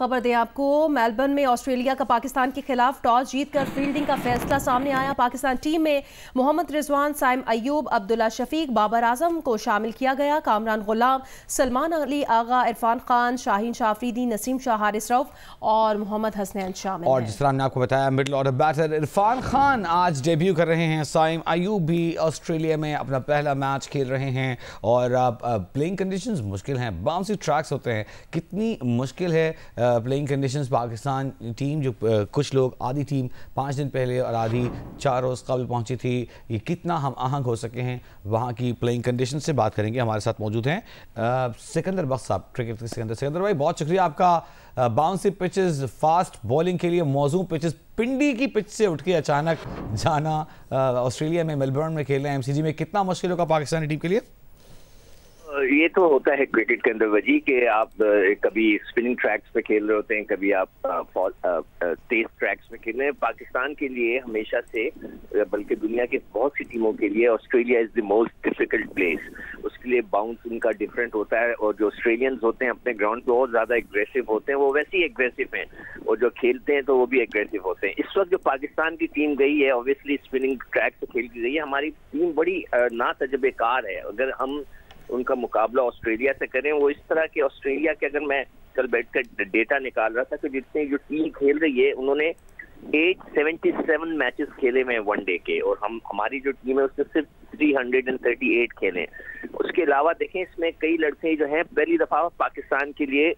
खबर दें आपको, मेलबर्न में ऑस्ट्रेलिया का पाकिस्तान के खिलाफ टॉस जीतकर फील्डिंग का फैसला सामने आया। पाकिस्तान टीम में मोहम्मद रिजवान, साइम अयूब, अब्दुल्ला शफीक, बाबर आजम को शामिल किया गया। कामरान गुलाम, सलमान अली आगा, इरफान खान, शाहीन शाह अफरीदी, नसीम शाह, हारिस रऊफ और मोहम्मद हसनैन शामिल हैं। और जिस तरह हमने आपको बताया, middle order batter Irfan Khan आज डेब्यू कर रहे हैं। साइम अयूब भी ऑस्ट्रेलिया में अपना पहला मैच खेल रहे हैं और प्लेइंग कंडीशंस मुश्किल हैं, बाउंसी ट्रैक्स होते हैं। कितनी मुश्किल है प्लेइंग कंडीशंस। पाकिस्तान टीम जो कुछ लोग, आधी टीम 5 दिन पहले और आधी 4 रोज़ कबल पहुंची थी, ये कितना हम आहंग हो सके हैं वहाँ की प्लेइंग कंडीशन से बात करेंगे। हमारे साथ मौजूद हैं सिकंदर बख्श साहब, क्रिकेट के सिकंदर भाई, बहुत शुक्रिया आपका। बाउंसी पिचेस, फास्ट बॉलिंग के लिए मौजूद पिचेस, पिंडी की पिच से उठ के अचानक जाना ऑस्ट्रेलिया में, मेलबर्न में खेलना एमसीजी में, कितना मुश्किल होगा पाकिस्तानी टीम के लिए? ये तो होता है क्रिकेट के अंदर वजी कि आप कभी स्पिनिंग ट्रैक्स पे खेल रहे होते हैं, कभी आप तेज ट्रैक्स पे खेल रहे हैं। पाकिस्तान के लिए हमेशा से, बल्कि दुनिया के बहुत सी टीमों के लिए, Australia is the most difficult place. उसके लिए बाउंस उनका डिफरेंट होता है और जो ऑस्ट्रेलियंस होते हैं अपने ग्राउंड पे और ज्यादा एग्रेसिव होते हैं, वो वैसे ही एग्रेसिव हैं, और जो खेलते हैं तो वो भी एग्रेसिव होते हैं। इस वक्त जो पाकिस्तान की टीम गई है, ऑब्वियसली स्पिनिंग ट्रैक से खेल की गई है। हमारी टीम बड़ी ना तजुर्बेकार है। अगर हम उनका मुकाबला ऑस्ट्रेलिया से करें, वो इस तरह के ऑस्ट्रेलिया के, अगर मैं कल बैठकर डेटा निकाल रहा था कि जितने जो टीम खेल रही है उन्होंने 877 मैचेस खेले हुए हैं वनडे के, और हमारी जो टीम है उसने सिर्फ 338 खेले। उसके अलावा देखें, इसमें कई लड़के जो हैं पहली दफा पाकिस्तान के लिए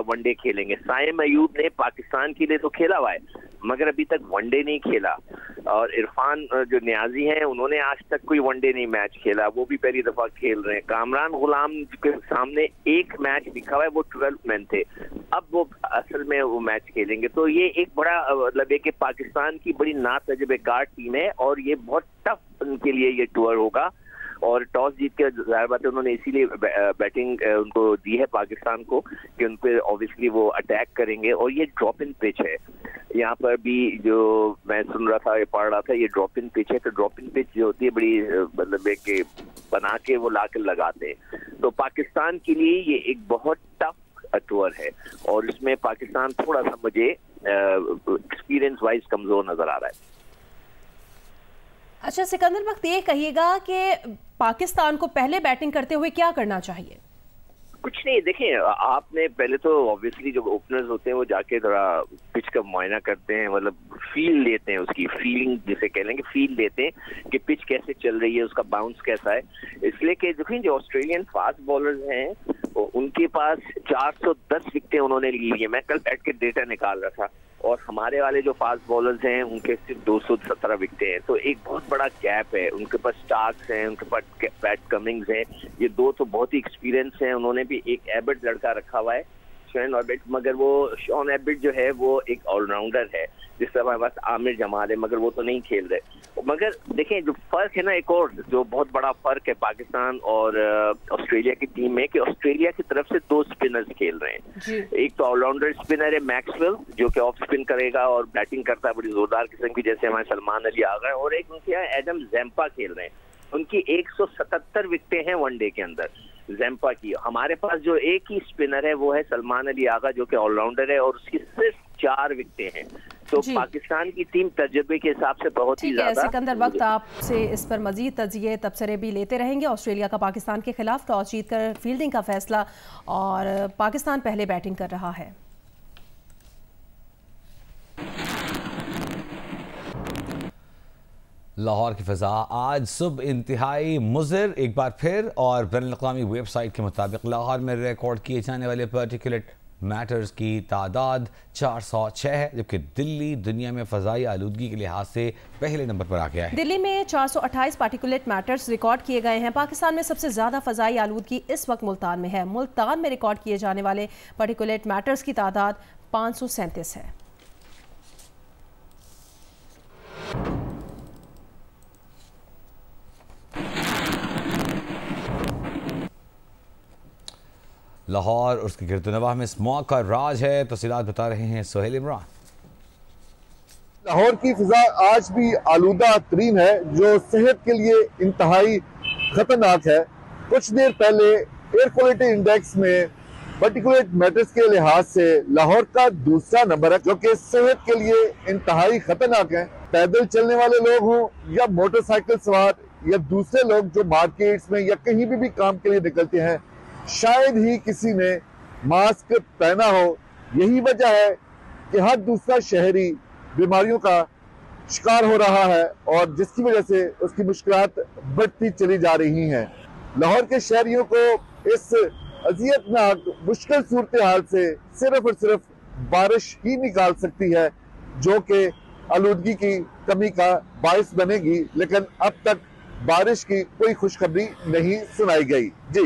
वनडे खेलेंगे। साइम अयूब ने पाकिस्तान के लिए तो खेला हुआ है मगर अभी तक वनडे नहीं खेला, और इरफान जो न्याजी हैं उन्होंने आज तक कोई वनडे नहीं मैच खेला, वो भी पहली दफा खेल रहे हैं। कामरान गुलाम के सामने एक मैच दिखा हुआ है, वो 12 मैन थे, अब वो असल में वो मैच खेलेंगे। तो ये एक बड़ा मतलब है कि पाकिस्तान की बड़ी ना तजुर्बेकार टीम है और ये बहुत टफ उनके लिए ये टूर होगा। और टॉस जीत के जाहिर बात है उन्होंने इसीलिए बैटिंग उनको दी है पाकिस्तान को कि उन पे ऑब्वियसली वो अटैक करेंगे। और ये ड्रॉप इन पिच है, यहाँ पर भी जो मैं सुन रहा था, ये पढ़ रहा था, ये ड्रॉप इन पिच है। तो ड्रॉप इन पिच जो होती है बड़ी मतलब है कि बना के वो ला कर लगाते हैं। तो पाकिस्तान के लिए ये एक बहुत टफ टूर है और इसमें पाकिस्तान थोड़ा सा मुझे एक्सपीरियंस वाइज कमजोर नजर आ रहा है। अच्छा सिकंदर वक्त ये कहिएगा कि पाकिस्तान को पहले बैटिंग करते हुए क्या करना चाहिए? कुछ नहीं, देखिए आपने पहले तो ऑब्वियसली जो ओपनर्स होते हैं वो जाके थोड़ा पिच का मुआयना करते हैं, मतलब फील लेते हैं, उसकी फीलिंग जिसे कह लेंगे, फील लेते हैं कि पिच कैसे चल रही है, उसका बाउंस कैसा है। इसलिए कि देखिए जो ऑस्ट्रेलियन फास्ट बॉलर्स हैं उनके पास 410 विकेटें उन्होंने ली है। मैं कल बैठ के डेटा निकाल रहा था, और हमारे वाले जो फास्ट बॉलर्स हैं उनके सिर्फ 217 विकेटें हैं। तो एक बहुत बड़ा गैप है। उनके पास स्टार्क्स हैं, उनके पास पैट कमिंग्स हैं, ये दो तो बहुत ही एक्सपीरियंस हैं। उन्होंने भी एक एबर्ट लड़का रखा हुआ है, शॉन एबर्ट, मगर वो शॉन एबर्ट जो है वो एक ऑलराउंडर है। जिस तरह हमारे पास आमिर जमाल है मगर वो तो नहीं खेल रहे। मगर देखें जो फर्क है ना, एक और जो बहुत बड़ा फर्क है पाकिस्तान और ऑस्ट्रेलिया की टीम में, कि ऑस्ट्रेलिया की तरफ से 2 स्पिनर्स खेल रहे हैं। एक तो ऑलराउंडर स्पिनर है मैक्सवेल जो कि ऑफ स्पिन करेगा और बैटिंग करता है बड़ी जोरदार किस्म की, जैसे हमारे सलमान अली आ गए, और एक उनके यहाँ एडम जैम्पा खेल रहे हैं। उनकी 177 विकेटें हैं वनडे के अंदर जैम्पा की। हमारे पास जो एक ही स्पिनर है वो है सलमान अली आगा जो कि ऑलराउंडर है, और उसकी सिर्फ 4 विकेटें हैं। तो पाकिस्तान की टीम तजुर्बे के हिसाब से बहुत ही ज्यादा। सिकंदर वक्त आपसे इस पर मजीद तजिए तबसरे भी लेते रहेंगे। ऑस्ट्रेलिया का पाकिस्तान के खिलाफ टॉस जीतकर फील्डिंग का फैसला, और पाकिस्तान पहले बैटिंग कर रहा है। लाहौर की फ़ज़ा आज सुबह इंतहाई मुज़र एक बार फिर, और बैनुल-अक़वामी वेबसाइट के मुताबिक लाहौर में रिकॉर्ड किए जाने वाले पार्टिकुलेट मैटर्स की तादाद 406 है, जबकि दिल्ली दुनिया में फ़ज़ाई आलूदगी के लिहाज से पहले नंबर पर आ गया है। दिल्ली में 428 पार्टिकुलेट मैटर्स रिकॉर्ड किए गए हैं। पाकिस्तान में सबसे ज़्यादा फ़ज़ाई आलूदगी इस वक्त मुल्तान में है। मुल्तान में रिकॉर्ड किए जाने वाले पार्टिकुलेट मैटर्स की तादाद 537 है। लाहौर और उसके गिरदोनवाह में स्मॉग का राज है, तफसीलात बता रहे हैं सोहेल इमरान। लाहौर की फिजा आज भी आलूदा तरीन है, जो सेहत के लिए इंतहाई खतरनाक है। कुछ देर पहले एयर क्वालिटी इंडेक्स में पर्टिकुलर मैटर्स के लिहाज से लाहौर का दूसरा नंबर है, जो कि सेहत के लिए इंतहाई खतरनाक है। पैदल चलने वाले लोग हों या मोटरसाइकिल सवार या दूसरे लोग जो मार्केट्स में या कहीं भी काम के लिए निकलते हैं, शायद ही किसी ने मास्क पहना हो। यही वजह है कि हर दूसरा शहरी बीमारियों का शिकार हो रहा है और जिसकी वजह से उसकी मुश्किलात बढ़ती चली जा रही हैं। लाहौर के शहरियों को इस अजियतनाक मुश्किल सूरत हाल से सिर्फ और सिर्फ बारिश ही निकाल सकती है, जो कि आलूदगी की कमी का बायस बनेगी। लेकिन अब तक बारिश की कोई खुशखबरी नहीं सुनाई गई। जी,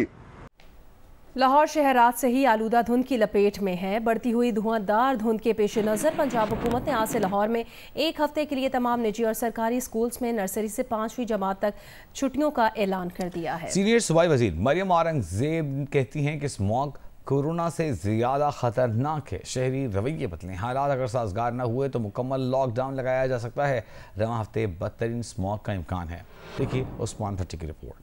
लाहौर शहर रात से ही आलूदा धुंध की लपेट में है। बढ़ती हुई धुआंधार धुंध के पेश नज़र पंजाब हुकूमत ने आज से लाहौर में एक हफ्ते के लिए तमाम निजी और सरकारी स्कूल्स में नर्सरी से 5वीं जमात तक छुट्टियों का ऐलान कर दिया है। सीनियर सूबाई वजीर मरियम औरंगजेब कहती हैं कि स्मॉग कोरोना से ज्यादा खतरनाक है, शहरी रवैये बदलें। हालात अगर साजगार न हुए तो मुकम्मल लॉकडाउन लगाया जा सकता है। रवां हफ्ते बदतरीन स्मॉग का इम्कान है। देखिए उस्मान भट्टी की रिपोर्ट।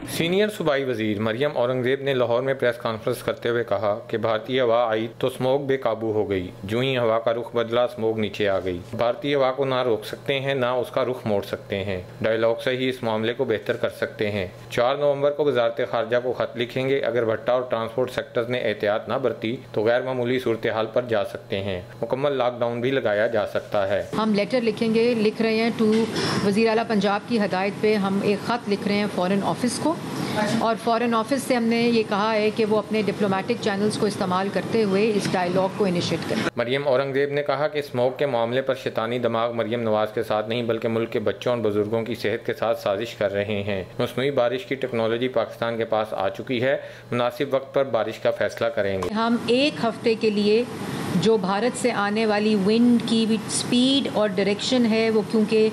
सीनियर सूबाई वजीर मरियम औरंगजेब ने लाहौर में प्रेस कॉन्फ्रेंस करते हुए कहा कि भारतीय हवा आई तो स्मोक बेकाबू हो गई, जो ही हवा का रुख बदला स्मोक नीचे आ गई। भारतीय हवा को ना रोक सकते हैं ना उसका रुख मोड़ सकते हैं। डायलॉग से ही इस मामले को बेहतर कर सकते हैं। 4 नवंबर को वजारत खारजा को खत लिखेंगे। अगर भट्टा और ट्रांसपोर्ट सेक्टर ने एहतियात न बरती तो गैर मामूली सूरत हाल पर जा सकते हैं। मुकम्मल लॉकडाउन भी लगाया जा सकता है। हम लेटर लिखेंगे, लिख रहे हैं टू वज़ीर आला पंजाब की हदायत पे हम एक ख़त लिख रहे हैं फॉरेन ऑफिस को, और फॉरेन ऑफिस से हमने ये कहा है कि वो अपने डिप्लोमेटिक चैनल्स को इस्तेमाल करते हुए इस डायलॉग को इनिशिएट करें। मरियम औरंगजेब ने कहा कि स्मोक के मामले पर शैतानी दिमाग मरियम नवाज के साथ नहीं बल्कि मुल्क के बच्चों और बुजुर्गों की सेहत के साथ साजिश कर रहे हैं। मौसमी बारिश की टेक्नोलॉजी पाकिस्तान के पास आ चुकी है। मुनासिब वक्त पर बारिश का फैसला करेंगे। हम एक हफ्ते के लिए जो भारत से आने वाली विंड की स्पीड और डायरेक्शन है वो क्योंकि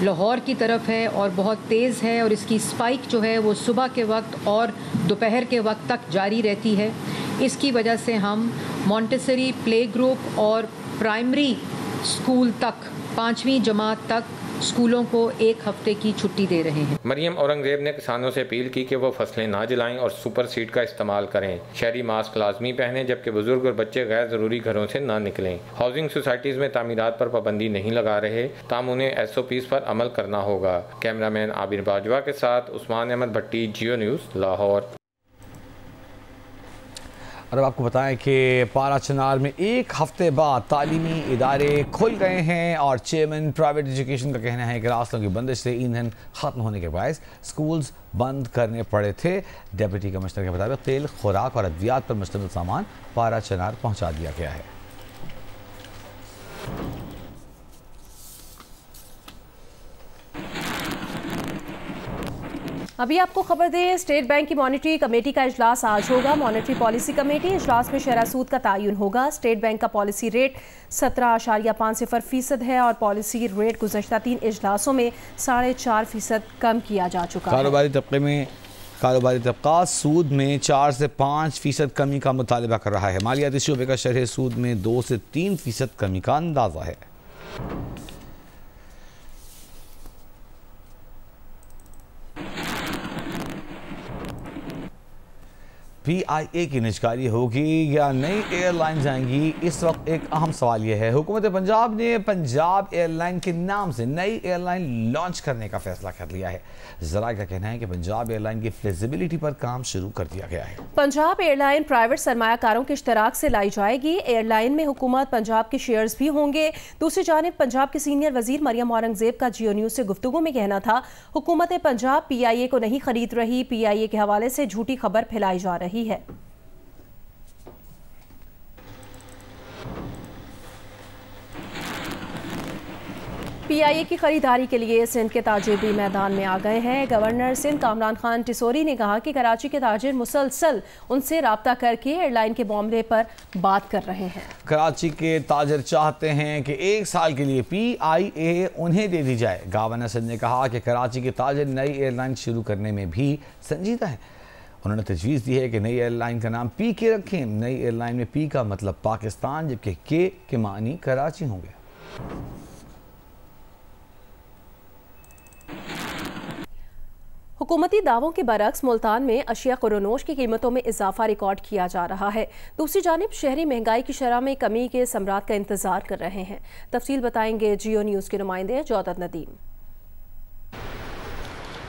लाहौर की तरफ है और बहुत तेज़ है और इसकी स्पाइक जो है वो सुबह के वक्त और दोपहर के वक्त तक जारी रहती है। इसकी वजह से हम मॉन्टेसरी प्ले ग्रुप और प्राइमरी स्कूल तक 5वीं जमात तक स्कूलों को एक हफ्ते की छुट्टी दे रहे हैं। मरियम औरंगजेब ने किसानों से अपील की कि वो फसलें ना जलाएं और सुपर सीड का इस्तेमाल करें। शहरी मास्क लाजमी पहने, जबकि बुजुर्ग और बच्चे गैर जरूरी घरों से ना निकलें। हाउसिंग सोसाइटीज में तामीरात पर पाबंदी नहीं लगा रहे, ताम उन्हें SOPs पर अमल करना होगा। कैमरामैन आबिर बाजवा के साथ उस्मान अहमद भट्टी, जियो न्यूज़, लाहौर। और अब आपको बताएं कि पारा चनार में एक हफ्ते बाद तालीमी इदारे खुल गए हैं और चेयरमैन प्राइवेट एजुकेशन का कहना है कि रास्तों की बंदिश से ईंधन खत्म होने के बायस स्कूल्स बंद करने पड़े थे। डिप्टी कमिश्नर के मुताबिक तेल, खुराक और अद्वियात पर मुश्तमिल सामान पारा चनार पहुंचा दिया गया है। अभी आपको खबर दें, स्टेट बैंक की मॉनेटरी कमेटी का इजलास आज होगा। मॉनेटरी पॉलिसी कमेटी इजलास में शरह सूद का तयन होगा। स्टेट बैंक का पॉलिसी रेट 17.50% है और पॉलिसी रेट गुज़श्ता 3 इजलासों में 4.5% कम किया जा चुका है। कारोबारी तबका सूद में 4 से 5% कमी का मुतालबा कर रहा है। मालियाती शोबे का शरह सूद में 2 से 3% कमी का अंदाजा है। PIA की निजकारी होगी या नई एयरलाइन जाएंगी, इस वक्त एक अहम सवाल यह है। हुकूमत पंजाब ने पंजाब एयरलाइन के नाम से नई एयरलाइन लॉन्च करने का फैसला कर लिया है। जरा का कहना है कि पंजाब एयरलाइन की फिजिबिलिटी पर काम शुरू कर दिया गया है। पंजाब एयरलाइन प्राइवेट सरमायाकारों के इश्तराक से लाई जाएगी। एयरलाइन में हुकूमत पंजाब के शेयर्स भी होंगे। दूसरी जानिब पंजाब के सीनियर वजीर मरियम औरंगजेब का जियो न्यूज़ से गुफ्तगू में कहना था, हुकूमत पंजाब PIA को नहीं खरीद रही, PIA के हवाले से झूठी खबर फैलाई जा रही है। PIA की खरीदारी के लिए सिंध के ताजिर भी मैदान में आ गए हैं। गवर्नर सिंध कामरान खान टिसोरी ने कहा कि कराची के ताजिर मुसलसल उनसे राब्ता करके एयरलाइन के मामले पर बात कर रहे हैं। कराची के ताजिर चाहते हैं कि 1 साल के लिए PIA उन्हें दे दी जाए। गवर्नर सिंध ने कहा कि कराची के ताजिर नई एयरलाइन शुरू करने में भी संजीदा है। उन्होंने तजवीज़ दी है कि नई एयरलाइन का नाम PK रखें। नई एयरलाइन में P का मतलब पाकिस्तान जबकि K के मानी कराची होंगे। हुकूमती दावों के बरक्स मुल्तान में अशिया कुरनोश की कीमतों में इजाफा रिकॉर्ड किया जा रहा है। दूसरी जानिब शहरी महंगाई की शरह में कमी के समरात का इंतजार कर रहे हैं। तफसील बताएंगे जियो न्यूज़ के नुमाइंदे जौदत नदीम।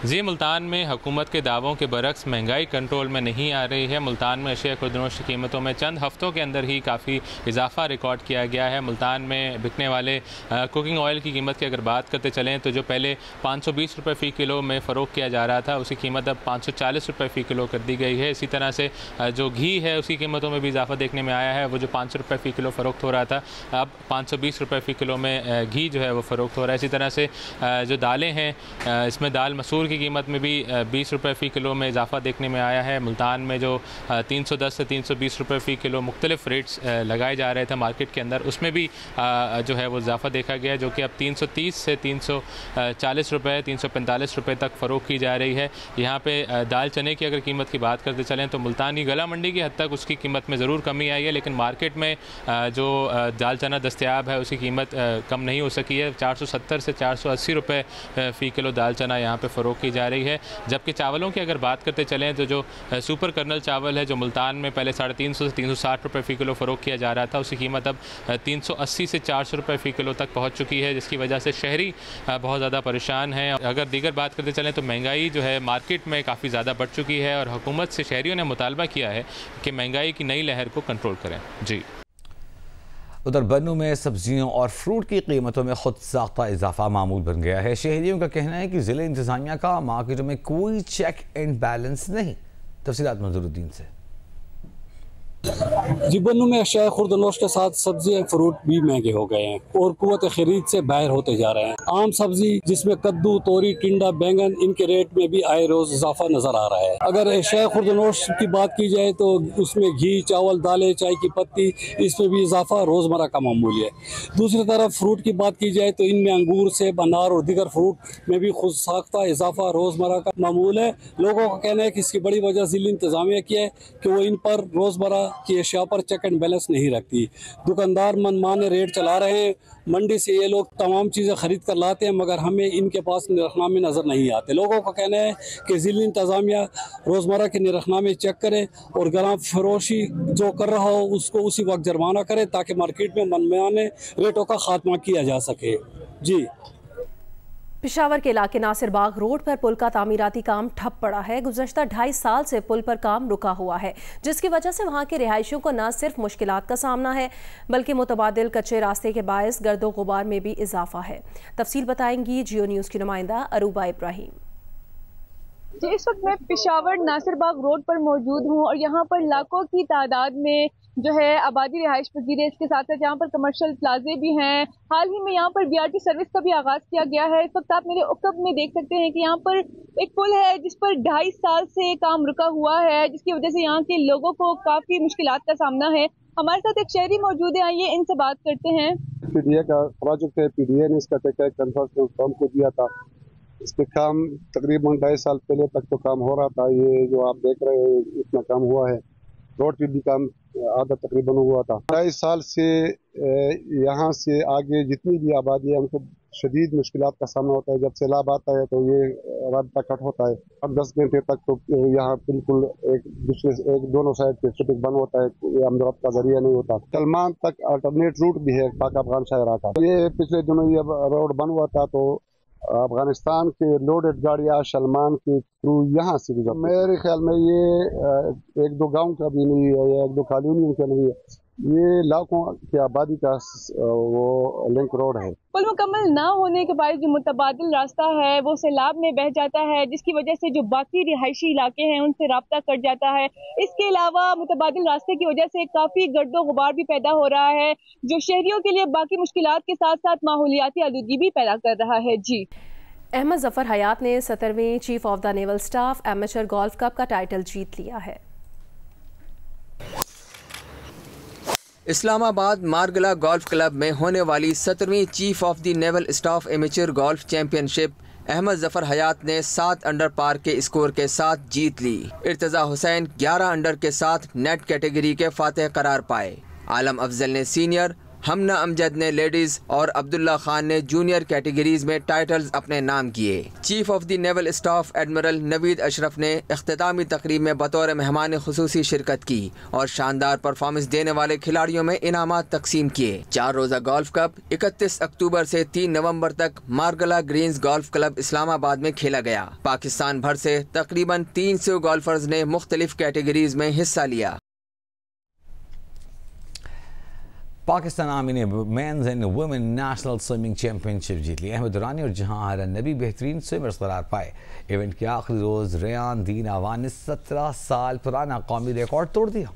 जी, मुल्तान में हुकूमत के दावों के बरक्स महंगाई कंट्रोल में नहीं आ रही है। मुल्तान में अशिया खुर्दनोश की कीमतों में चंद हफ्तों के अंदर ही काफ़ी इजाफा रिकॉर्ड किया गया है। मुल्तान में बिकने वाले कुकिंग ऑयल की कीमत की अगर बात करते चलें तो जो पहले 520 रुपये फ़ी किलो में फ़रोख्त किया जा रहा था, उसकी कीमत अब 540 रुपये फ़ी किलो कर दी गई है। इसी तरह से जो घी है उसकी कीमतों में भी इजाफा देखने में आया है। वो जो 500 रुपये फ़ी किलो फ़रोख्त हो रहा था, अब 520 रुपये फ़ी किलो में घी जो है वो फ़रोख्त हो रहा है। इसी तरह से जो दालें हैं, इसमें दाल मसूर की कीमत में भी 20 रुपये फ़ी किलो में इजाफा देखने में आया है। मुल्तान में जो 310 से 320 रुपये फ़ी किलो मुख्तलिफ रेट्स लगाए जा रहे थे मार्केट के अंदर, उसमें भी जो है वो इजाफा देखा गया, जो कि अब 330 से 340 रुपये 345 रुपये तक फ़रोख्त की जा रही है। यहाँ पे दाल चने की अगर कीमत की बात करते चलें तो मुल्तानी गला मंडी की हद तक उसकी कीमत में ज़रूर कमी आई है, लेकिन मार्केट में जो दाल चना दस्तयाब है उसकी कीमत कम नहीं हो सकी है। 470 से 480 रुपये फ़ी किलो दाल चना यहाँ पर फ़रोख्त की जा रही है। जबकि चावलों की अगर बात करते चलें तो जो सुपर कर्नल चावल है, जो मुल्तान में पहले 350 से 360 रुपये फ़ी किलो फ़रोख्त किया जा रहा था, उसकी कीमत अब 380 से 400 रुपये फ़ी किलो तक पहुँच चुकी है, जिसकी वजह से शहरी बहुत ज़्यादा परेशान हैं। अगर दीगर बात करते चलें तो महंगाई जो है मार्केट में काफ़ी ज़्यादा बढ़ चुकी है और हुकूमत से शहरियों ने मुतालबा किया है कि महंगाई की नई लहर को कंट्रोल करें। जी, उधर बन्नू में सब्जियों और फ्रूट की कीमतों में खुद साख्ता इजाफा मामूल बन गया है। शहरियों का कहना है कि ज़िले इंतज़ामिया का मार्केटों में कोई चेक एंड बैलेंस नहीं। तफसीलात मंजूरुद्दीन से। जी, बन्नू में अशिया खुर्दनोश के साथ सब्जी और फ्रूट भी महंगे हो गए हैं और कुव्वत खरीद से बाहर होते जा रहे हैं। आम सब्जी जिसमें कद्दू, तोरी, टिंडा, बैंगन, इनके रेट में भी आए रोज इजाफा नजर आ रहा है। अगर अशिया खुर्दनोश की बात की जाए तो उसमें घी, चावल, दालें, चाय की पत्ती, इसमें भी इजाफा रोजमर्रा का मामूल है। दूसरी तरफ फ्रूट की बात की जाए तो इनमें अंगूर, सेब, अनार और दीगर फ्रूट में भी खुद साख्ता इजाफा रोजमर्रा का मामूल है। लोगों का कहना है कि इसकी बड़ी वजह जिला इंतजामिया की है कि वो इन पर रोजमर्रा की अशिया पर चेक एंड बैलेंस नहीं रखती। दुकानदार मनमाने रेट चला रहे हैं। मंडी से ये लोग तमाम चीज़ें खरीद कर लाते हैं, मगर हमें इनके पास निरखनामे नज़र नहीं आते। लोगों का कहना है कि ज़िला इंतज़ामिया रोज़मर्रा के निरखनामे चेक करे और ग्राम फरोशी जो कर रहा हो उसको उसी वक्त जुर्माना करे, ताकि मार्केट में मनमाने रेटों का खात्मा किया जा सके। जी, पेशावर के इलाके नासिर बाग रोड पर पुल का तामीराती काम ठप पड़ा है। गुज़श्ता 2.5 साल से पुल पर काम रुका हुआ है, जिसकी वजह से वहां के रिहायशियों को न सिर्फ मुश्किलात का सामना है बल्कि मुतबादिल कच्चे रास्ते के बायस गर्दो गुबार में भी इजाफा है। तफसील बताएंगी जियो न्यूज़ की नुमाइंदा अरूबा इब्राहिम। इस वक्त मैं पेशावर नासिर बाग रोड पर मौजूद हूँ और यहाँ पर लाखों की तादाद में जो है आबादी रिहाइश पजीर है। इसके साथ साथ यहाँ पर कमर्शियल प्लाजे भी हैं। हाल ही में यहाँ पर BRT सर्विस का भी आगाज किया गया है। इस वक्त आप मेरे उकब में देख सकते हैं कि यहाँ पर एक पुल है जिस पर 2.5 साल से काम रुका हुआ है, जिसकी वजह से यहाँ के लोगों को काफी मुश्किलात का सामना है। हमारे साथ एक शहरी मौजूद है, आइए इनसे बात करते हैं। PDA का प्रोजेक्ट है, PDA ने इसका कंस्ट्रक्शन फॉर्म को दिया था। इस पे काम तकरीबन 2.5 साल पहले तक तो काम हो रहा था। ये जो आप देख रहे हैं इतना काम हुआ है। रोड पे भी काम आधा तकरीबन हुआ था। 2.5 साल से यहाँ से आगे जितनी भी आबादी है उनको शदीद मुश्किलात का सामना होता है। जब सैलाब आता है तो ये रास्ता कट होता है। अब 10 घंटे तक तो यहाँ बिल्कुल एक दोनों साइड पे ट्रैफिक बंद होता है, आमदरफ्त का जरिया नहीं होता। सलमान तक अल्टरनेट रूट भी है पाक अफगान शाहरा का। ये पिछले दिनों ये रोड बंद हुआ था तो अफगानिस्तान के लोडेड गाड़ियाँ सलमान के थ्रू यहाँ से गुजर। मेरे ख्याल में ये 1-2 गांव का भी नहीं है, या 1-2 कॉलोनियों का नहीं है, ये लाखों की आबादी का वो लिंक रोड है। पुल मुकम्मल ना होने के बाद जो मुतबादिल रास्ता है वो सैलाब में बह जाता है, जिसकी वजह से जो बाकी रिहायशी इलाके हैं उनसे राब्ता कट जाता है। इसके अलावा मुतबादिल रास्ते की वजह से काफी गर्दो गुबार भी पैदा हो रहा है, जो शहरियों के लिए बाकी मुश्किलात के साथ साथ माहौलियाती आलूगी भी पैदा कर रहा है। जी, अहमद जफर हयात ने 17वें chief of the naval staff amateur golf cup का टाइटल जीत लिया है। इस्लामाबाद मारगला गोल्फ क्लब में होने वाली 17वीं chief of the naval staff amateur golf championship Ahmad Zafar Hayat ने 7 अंडर पार के स्कोर के साथ जीत ली। इर्तजा हुसैन 11 अंडर के साथ नेट कैटेगरी के फातेह करार पाए। आलम अफजल ने सीनियर, हमना अमजद ने लेडीज और अब्दुल्ला खान ने जूनियर कैटेगरीज में टाइटल्स अपने नाम किए। Chief of the naval staff admiral Naveed Ashraf ने इख्तितामी तकरीब में बतौर मेहमान खुसूसी शिरकत की और शानदार परफॉर्मेंस देने वाले खिलाड़ियों में इनामात तकसीम किए। 4 रोज़ा गोल्फ कप 31 अक्टूबर से 3 नवंबर तक Margalla greens golf club Islamabad में खेला गया। पाकिस्तान भर से तकरीबन 300 गोल्फर्स ने मुख्तलिफ कैटेगरीज में हिस्सा लिया। पाकिस्तान आर्मी ने men's and women national swimming championship जीत ली। अहमद दुरानी और जहां आरा नबी बेहतरीन स्विमर्स करार पाए। इवेंट के आखिरी रोज रेयान दीन अवान ने 17 साल पुराना कौमी रिकॉर्ड तोड़ दिया।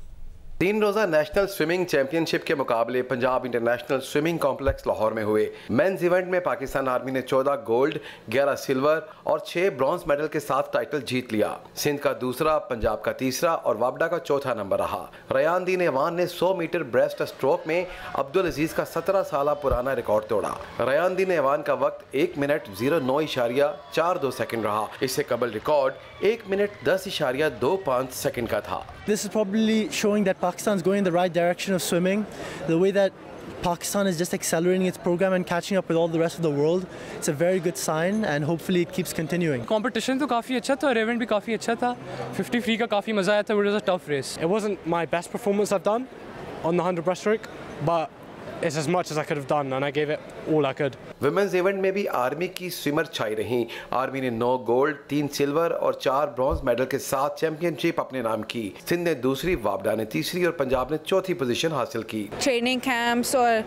3 रोज़ा नेशनल स्विमिंग चैंपियनशिप के मुकाबले Punjab international swimming complex Lahore में हुए। मेंस इवेंट में पाकिस्तान आर्मी ने 14 गोल्ड, 11 सिल्वर और 6 ब्रॉन्ज मेडल के साथ टाइटल जीत लिया। सिंध का दूसरा, पंजाब का तीसरा और वाबडा का चौथा नंबर रहा। रेयान दीन अवान ने 100 मीटर ब्रेस्ट स्ट्रोक में अब्दुल अजीज का 17 साल पुराना रिकॉर्ड तोड़ा। रेयान दीन अवान का वक्त 1 मिनट 09.42 सेकंड रहा। इससे कबल रिकॉर्ड 1 मिनट 10.25 सेकंड का था। This is probably showing that Pakistan is going in the right direction of swimming. The way that Pakistan is just accelerating its program and catching up with all the rest of the world, it's a very good sign and hopefully it keeps continuing. Competition तो काफ़ी अच्छा था और event भी काफ़ी अच्छा था। 50 free का काफ़ी मज़ा आया था। It was a tough race. It wasn't my best performance I've done on the 100 breaststroke, but it's as much as I could have done and I gave it all I could. Women's event में भी army की swimmer छाई रहीं। Army ने 9 gold, 3 silver और 4 bronze medal के साथ championship अपने नाम की। सिंध ने दूसरी, वाबडा ने तीसरी और पंजाब ने चौथी पोजीशन हासिल की। ट्रेनिंग कैंप्स और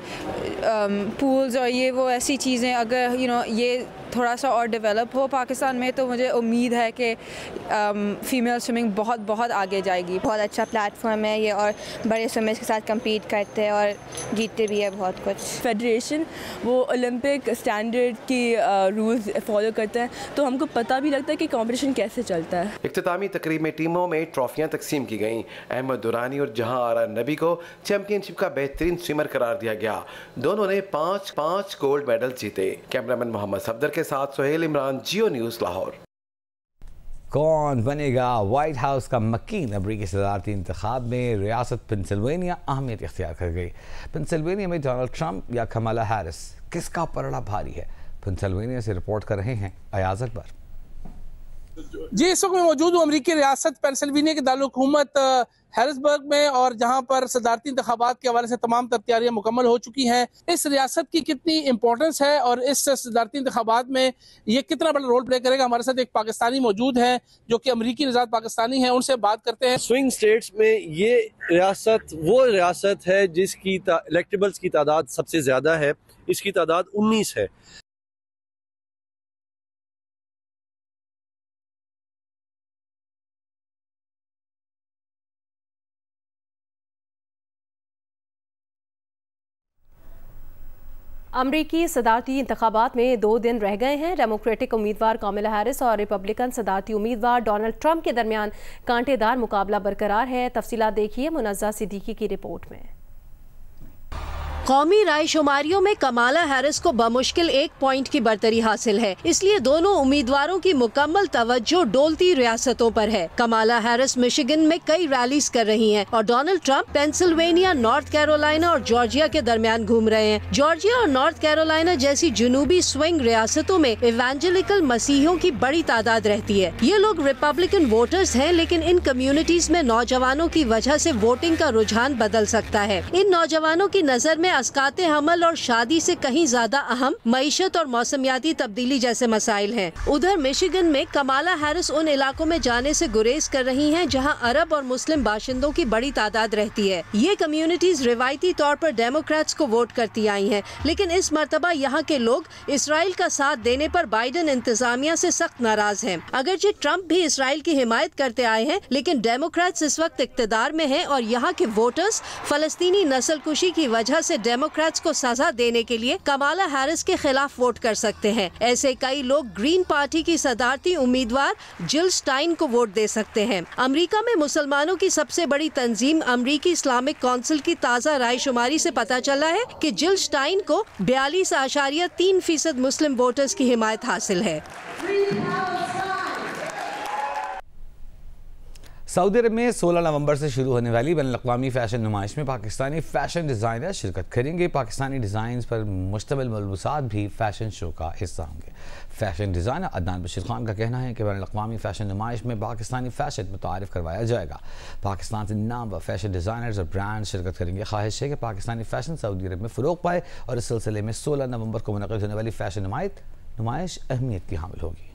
पूल्स और ये वो ऐसी चीज़ें अगर ये थोड़ा सा और डेवलप हो पाकिस्तान में तो मुझे उम्मीद है कि फ़ीमेल स्विमिंग बहुत आगे जाएगी। बहुत अच्छा प्लेटफॉर्म है ये और बड़े स्विमर्स के साथ compete करते हैं और जीतते भी है बहुत कुछ। फेडरेशन वो ओलंपिक स्टैंडर्ड की रूल्स फॉलो करते हैं तो हमको पता भी लगता है कि कंपटीशन कैसे चलता है। इख्तितामी तकरीब में टीमों में ट्रॉफियां तकसीम की गईं। अहमद दुरानी और जहां आरा नबी को चैंपियनशिप का बेहतरीन स्विमर करार दिया गया। दोनों ने 5 गोल्ड मेडल जीते। कैमरामैन मोहम्मद सफदर के साथ सोहेल इमरान, जियो न्यूज़ लाहौर। कौन बनेगा व्हाइट हाउस का मकीन? अमरीकी सदारती इंतखाब में रियासत पेंसिल्वेनिया अहमियत इख्तियार कर गई। पेंसिल्वेनिया में डोनाल्ड ट्रंप या कमला हैरिस, किसका पलड़ा भारी है? पेंसिल्वेनिया से रिपोर्ट कर रहे हैं अयाज अकबर। जी, इस वक्त मैं मौजूद हूँ अमरीकी रियासत पेंसिल्वेनिया के दारुल हुकूमत हैरिसबर्ग में और जहाँ पर सदारती इंतखाबात के हवाले से तमाम तैयारियां मुकम्मल हो चुकी हैं। इस रियासत की कितनी इंपॉर्टेंस है और इस सदारती इंतखाबात में ये कितना बड़ा रोल प्ले करेगा, हमारे साथ एक पाकिस्तानी मौजूद है जो कि अमरीकी निजात पाकिस्तानी है, उनसे बात करते हैं। स्विंग स्टेट्स में ये रियासत वो रियासत है जिसकी इलेक्टेबल्स की तादाद सबसे ज्यादा है। इसकी तादाद 19 है। अमरीकी सदारती इंतखाबात में 2 दिन रह गए हैं। डेमोक्रेटिक उम्मीदवार कमला हैरिस और रिपब्लिकन सदारती उम्मीदवार डोनाल्ड ट्रंप के दरमियान कांटेदार मुकाबला बरकरार है। तफसीलात देखिए मुनज़्ज़ा सिद्दीकी की रिपोर्ट में। कौमी रायशुमारियों में कमाला हैरिस को बमुश्किल 1 पॉइंट की बरतरी हासिल है, इसलिए दोनों उम्मीदवारों की मुकम्मल तवज्जो डोलती रियासतों पर है। कमाला हैरिस मिशिगन में कई रैलीज कर रही हैं और Donald Trump Pennsylvania, north Carolina और जॉर्जिया के दरमियान घूम रहे हैं। जॉर्जिया और नॉर्थ कैरोलिना जैसी जुनूबी स्विंग रियासतों में इवेंजेलिकल मसीहियों की बड़ी तादाद रहती है। ये लोग रिपब्लिकन वोटर्स हैं, लेकिन इन कम्युनिटीज में नौजवानों की वजह से वोटिंग का रुझान बदल सकता है। इन नौजवानों की नजर में अस्काते हमल और शादी से कहीं ज्यादा अहम मईशत और मौसमियाती तब्दीली जैसे मसाइल हैं। उधर मिशिगन में कमाला हैरिस उन इलाकों में जाने से गुरेज कर रही हैं जहां अरब और मुस्लिम बाशिंदों की बड़ी तादाद रहती है। ये कम्युनिटीज रिवायती तौर पर डेमोक्रेट्स को वोट करती आई हैं, लेकिन इस मर्तबा यहाँ के लोग इसराइल का साथ देने पर बाइडन इंतजामिया से सख्त नाराज हैं। अगरचे ट्रंप भी इसराइल की हिमायत करते आए हैं, लेकिन डेमोक्रेट्स इस वक्त इक्तदार में हैं और यहाँ के वोटर्स फलस्तीनी नस्लकुशी की वजह से डेमोक्रेट्स को सजा देने के लिए कमाला हैरिस के खिलाफ वोट कर सकते हैं। ऐसे कई लोग ग्रीन पार्टी की सदारती उम्मीदवार जिल स्टाइन को वोट दे सकते हैं। अमेरिका में मुसलमानों की सबसे बड़ी तंजीम अमेरिकी इस्लामिक काउंसिल की ताज़ा रायशुमारी से पता चला है कि जिल स्टाइन को 42.3% मुस्लिम वोटर्स की हिमायत हासिल है। सऊदी अरब में 16 नवंबर से शुरू होने वाली बैनुल-अक़वामी फ़ैशन नुमाइश में पाकिस्तानी फ़ैशन डिज़ाइनर शिरकत करेंगे। पाकिस्तानी डिज़ाइन पर मुश्तमिल मलबूसात भी फ़ैशन शो का हिस्सा होंगे। फ़ैशन डिज़ाइनर अदनान बशीर खान का कहना है कि बैनुल-अक़वामी फ़ैशन नुमाइश में पाकिस्तानी फ़ैशन मुतारिफ़ करवाया जाएगा। पाकिस्तान से नामवर फ़ैशन डिज़ाइनर्स और ब्रांड शिरकत करेंगे। ख्वाहिश है कि पाकिस्तानी फ़ैशन सऊदी अरब में फ़रोग़ पाए और इस सिलसिले में 16 नवंबर को मुनक़िद होने वाली फ़ैशन नुमाइश अहमियत की हामिल होगी।